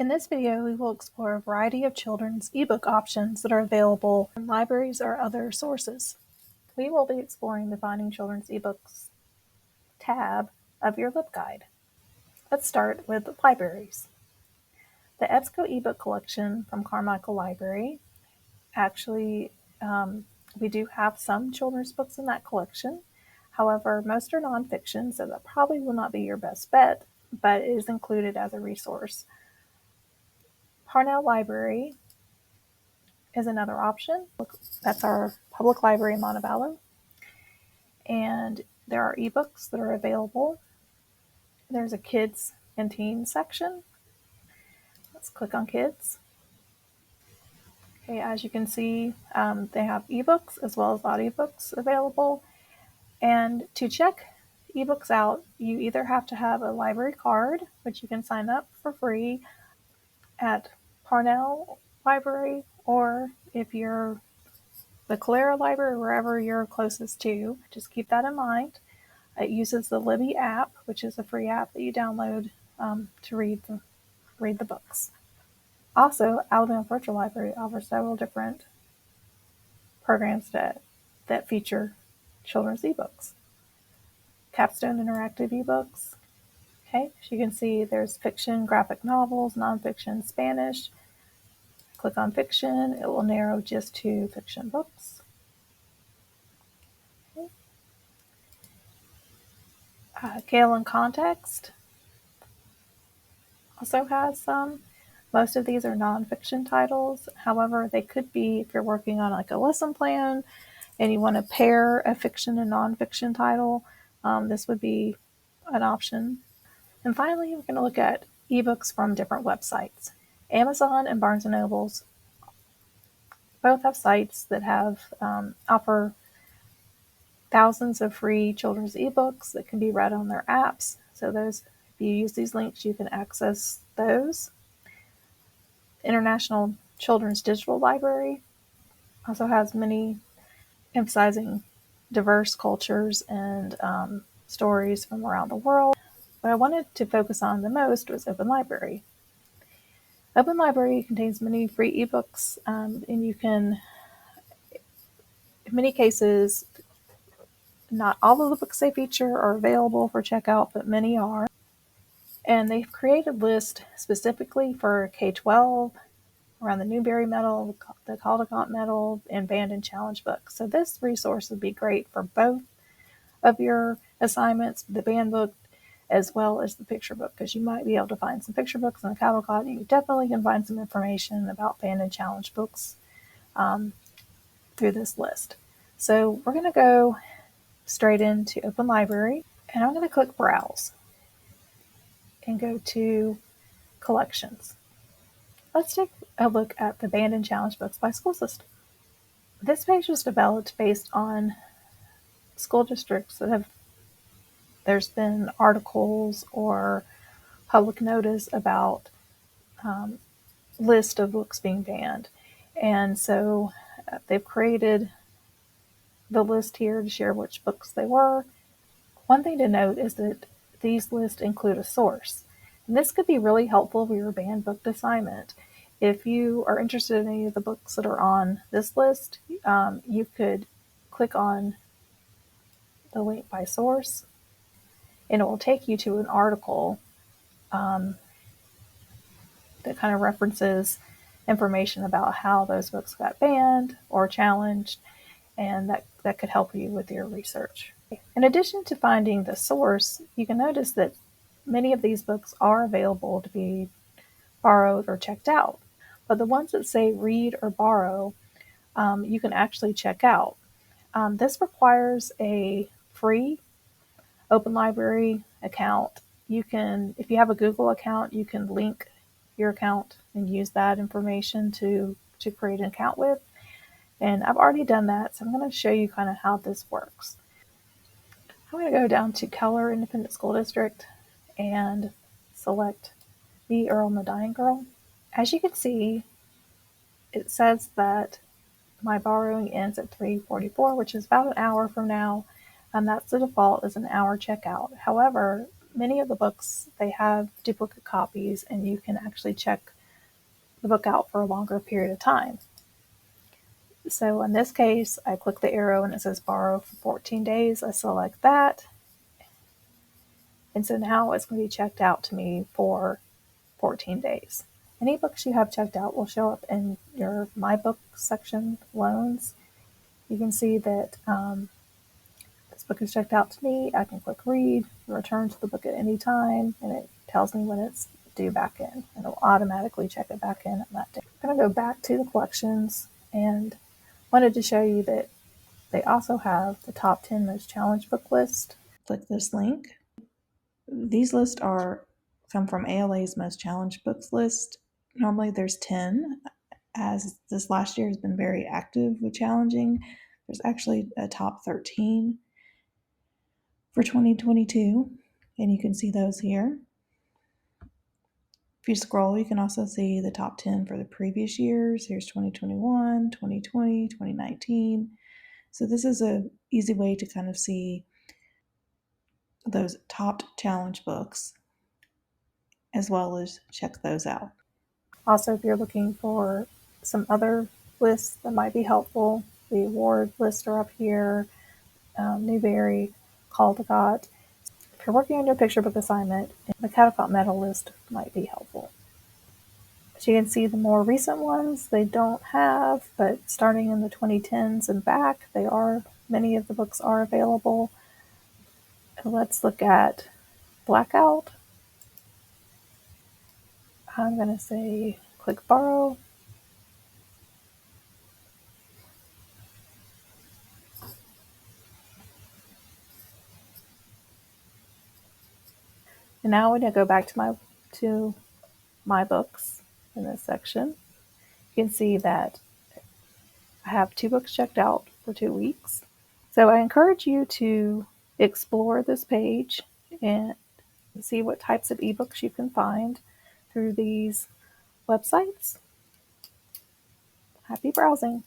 In this video, we will explore a variety of children's ebook options that are available in libraries or other sources. We will be exploring the Finding Children's eBooks tab of your LibGuide. Let's start with libraries. The EBSCO ebook collection from Carmichael Library. Actually, we do have some children's books in that collection. However, most are nonfiction, so that probably will not be your best bet, but it is included as a resource. Parnell Library is another option. That's our public library in Montevallo. And there are ebooks that are available. There's a kids and teens section. Let's click on kids. Okay, as you can see, they have ebooks as well as audiobooks available. And to check ebooks out, you either have to have a library card, which you can sign up for free at Parnell Library, or if you're the Calera Library, wherever you're closest to, just keep that in mind. It uses the Libby app, which is a free app that you download to read the books. Also, Alabama Virtual Library offers several different programs that feature children's ebooks. Capstone Interactive eBooks. Okay, as you can see, there's fiction, graphic novels, nonfiction, Spanish. Click on fiction, it will narrow just to fiction books. Okay. Gale and Context also has some. Most of these are nonfiction titles. However, they could be, if you're working on like a lesson plan and you want to pair a fiction and nonfiction title, this would be an option. And finally, we're going to look at ebooks from different websites. Amazon and Barnes & Nobles both have sites that have offer thousands of free children's ebooks that can be read on their apps. So those, if you use these links, you can access those. International Children's Digital Library also has many emphasizing diverse cultures and stories from around the world. What I wanted to focus on the most was Open Library. Open Library contains many free ebooks, and you can, in many cases, not all of the books they feature are available for checkout, but many are. And they've created lists specifically for K-12, around the Newbery Medal, the Caldecott Medal, and Band and Challenge books. So this resource would be great for both of your assignments, the band book as well as the picture book, because you might be able to find some picture books in the Caldecott, and you definitely can find some information about Band and Challenge books through this list. So we're going to go straight into Open Library, and I'm going to click Browse and go to Collections. Let's take a look at the Band and Challenge books by school system. This page was developed based on school districts that have, there's been articles or public notice about list of books being banned. And so they've created the list here to share which books they were. One thing to note is that these lists include a source. And this could be really helpful for your banned book assignment. If you are interested in any of the books that are on this list, you could click on the link by source, and it will take you to an article that kind of references information about how those books got banned or challenged, and that could help you with your research. In addition to finding the source, you can notice that many of these books are available to be borrowed or checked out. But the ones that say read or borrow, you can actually check out. This requires a free Open Library account. You can, if you have a Google account, you can link your account and use that information to create an account with. And I've already done that, so I'm going to show you kind of how this works. I'm going to go down to Keller Independent School District and select The Earl and the Dying Girl. As you can see, it says that my borrowing ends at 3:44, which is about an hour from now, and that's the default is an hour checkout. However, many of the books, they have duplicate copies, and you can actually check the book out for a longer period of time. So in this case, I click the arrow and it says borrow for 14 days. I select that. And so now it's going to be checked out to me for 14 days. Any books you have checked out will show up in your My Book section, loans. You can see that this book is checked out to me. I can click read, return to the book at any time, and it tells me when it's due back in. And it'll automatically check it back in at that date. I'm going to go back to the collections and wanted to show you that they also have the top 10 most challenged book list. Click this link. These lists come from ALA's most challenged books list. Normally there's 10, as this last year has been very active with challenging. There's actually a top 13 for 2022, and you can see those here. If you scroll, you can also see the top 10 for the previous years. Here's 2021, 2020, 2019. So this is an easy way to kind of see those top challenge books, as well as check those out. Also, if you're looking for some other lists that might be helpful, the award lists are up here, Newbery, Caldecott. If you're working on your picture book assignment, the Caldecott medal list might be helpful. As you can see, the more recent ones they don't have, but starting in the 2010s and back, many of the books are available. Let's look at Blackout. I'm going to say click borrow. And now when I go back to my books in this section, you can see that I have 2 books checked out for 2 weeks. So I encourage you to explore this page and see what types of ebooks you can find through these websites. Happy browsing!